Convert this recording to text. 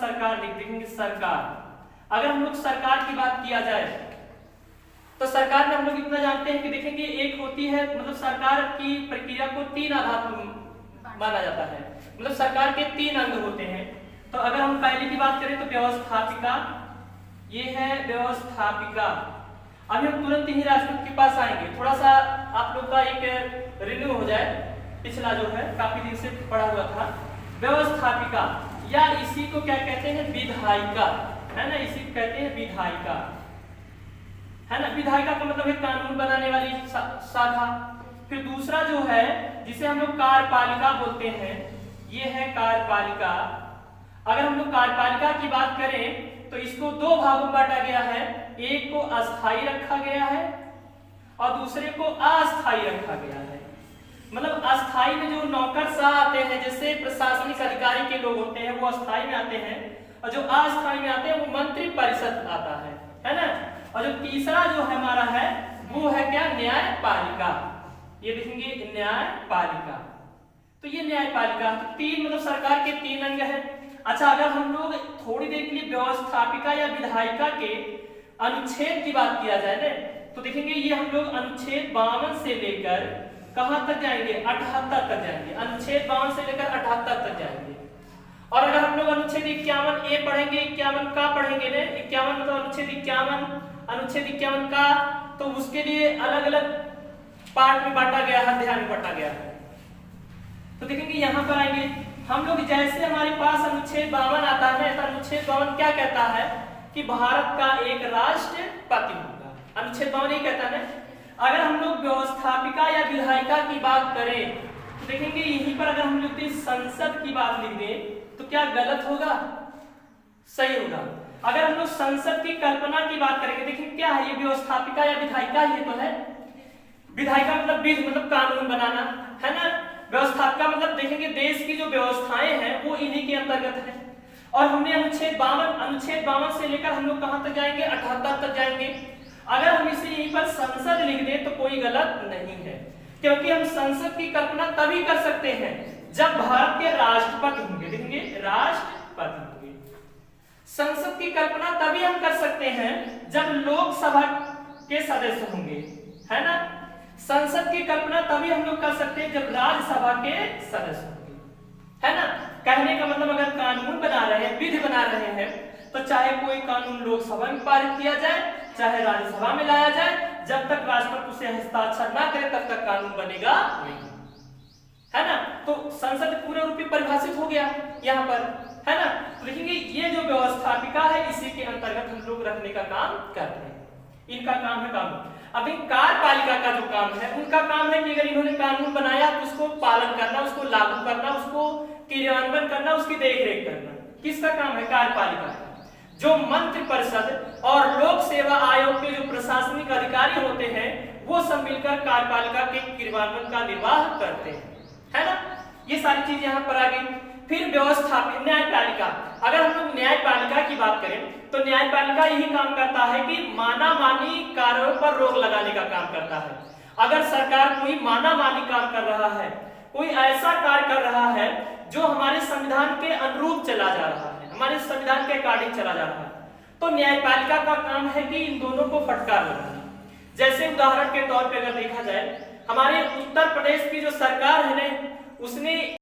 सरकार लिखेंगे सरकार। अगर हम लोग सरकार की बात किया जाए तो सरकार में हम लोग इतना जानते हैं कि देखेंगे एक होती है, मतलब सरकार की प्रक्रिया को तीन आधार पर माना जाता है, मतलब सरकार के तीन अंग होते हैं। तो अगर हम पहले की बात करें तो व्यवस्थापिका, ये है व्यवस्थापिका। अभी हम तुरंत ही राष्ट्रपति के पास आएंगे, थोड़ा सा आप लोग का एक रिन्यू हो जाए, पिछला जो है काफी दिन से पढ़ा हुआ था। व्यवस्थापिका या इसी को क्या कहते हैं, विधायिका, है ना, इसी को कहते हैं विधायिका, है ना। विधायिका का मतलब है कानून बनाने वाली शाखा। फिर दूसरा जो है जिसे हम लोग कार्यपालिका बोलते हैं, ये है कार्यपालिका। अगर हम लोग कार्यपालिका की बात करें तो इसको दो भागों में बांटा गया है, एक को अस्थायी रखा गया है और दूसरे को अस्थायी रखा गया है। मतलब अस्थायी में जो नौकरशाह आते हैं, जैसे प्रशासनिक अधिकारी के लोग होते हैं, वो अस्थायी में आते हैं, और जो अस्थायी में आते हैं वो मंत्री परिषद आता है ना। और जो तीसरा जो हमारा है वो है क्या, न्यायपालिका। ये देखेंगे न्यायपालिका। तो ये न्यायपालिका तीन, मतलब सरकार के तीन अंग है। अच्छा, अगर हम लोग थोड़ी देर के लिए व्यवस्थापिका या विधायिका के अनुच्छेद की बात किया जाए ना, तो देखेंगे ये हम लोग अनुच्छेद 52 से लेकर कहां तक जाएंगे, 78 तक जाएंगे। अनुच्छेद 52 से लेकर 78 तक जाएंगे। और अगर हम लोग अनुच्छेद 51 ए पढ़ेंगे, 51 का पढ़ेंगे ना, 51 मतलब अनुच्छेद 51 का, तो उसके लिए अलग अलग पार्ट में बांटा गया है, अध्याय में बांटा गया है। तो देखेंगे यहाँ पर आएंगे हम लोग, जैसे हमारे पास अनुच्छेद 52 आता है, तो अनुच्छेद 52 क्या कहता है कि भारत का एक राष्ट्रपति होगा। अनुच्छेद 52 ये कहता है। अगर हम लोग व्यवस्थापिका या विधायिका की बात करें तो देखेंगे यहीं पर अगर हम लोग संसद की बात लिख दें तो क्या गलत होगा, सही होगा। अगर हम लोग संसद की कल्पना की बात करेंगे, देखिए क्या है, ये व्यवस्थापिका या विधायिका ही तो है। विधायिका मतलब विधि, मतलब कानून बनाना, है ना। व्यवस्थापिका मतलब देखेंगे देश की जो व्यवस्थाएं हैं वो इन्हीं के अंतर्गत है। और हमने अनुच्छेद 52 से लेकर हम लोग कहां तक जाएंगे, 78 तक जाएंगे। अगर हम इसे यहीं पर संसद लिख दें तो कोई गलत नहीं है, क्योंकि हम संसद की कल्पना तभी कर सकते हैं जब भारत के राष्ट्रपति होंगे। देखेंगे राष्ट्रपति होंगे। संसद की कल्पना तभी हम कर सकते हैं जब लोकसभा के सदस्य होंगे, है ना। संसद की कल्पना तभी हम लोग कर सकते हैं जब राज्यसभा के सदस्य होंगे, है ना। कहने का मतलब अगर कानून बना रहे हैं, विधि बना रहे हैं, तो चाहे कोई कानून लोकसभा में पारित किया जाए, चाहे राज्यसभा में लाया जाए, जब तक राष्ट्रपति उसे हस्ताक्षर ना करे तब तक कानून बनेगा नहीं, है ना। तो संसद पूर्ण रूप में परिभाषित हो गया यहाँ पर, है ना। तो देखेंगे ये जो व्यवस्थापिका है इसी के अंतर्गत हम लोग रखने का काम करते हैं, इनका काम है कानून। अभी कार्यपालिका का जो काम है, उनका काम है कि अगर इन्होंने कानून बनाया तो उसको पालन करना, उसको लागू करना, उसको क्रियान्वयन करना, उसकी देखरेख करना। किसका काम है, कार्यपालिका का। जो मंत्रि परिषद और लोक सेवा आयोग के जो प्रशासनिक अधिकारी होते हैं वो सब मिलकर कार्यपालिका के क्रियान्वयन का निर्वाह करते हैं, है ना। ये सारी चीज यहाँ पर आ गई। फिर व्यवस्थापिका, न्यायपालिका। अगर हम लोग न्यायपालिका की बात करें तो न्यायपालिका यही काम करता है कि मानामानी कार्यों पर रोक लगाने का काम करता है। अगर सरकार कोई मानामानी काम कर रहा है, कोई ऐसा कार्य कर रहा है जो हमारे संविधान के अनुरूप चला जा रहा है, हमारे संविधान के अकॉर्डिंग चला जा रहा है, तो न्यायपालिका का काम है कि इन दोनों को फटकार लगाना। जैसे उदाहरण के तौर पे अगर देखा जाए, हमारे उत्तर प्रदेश की जो सरकार है ना, उसने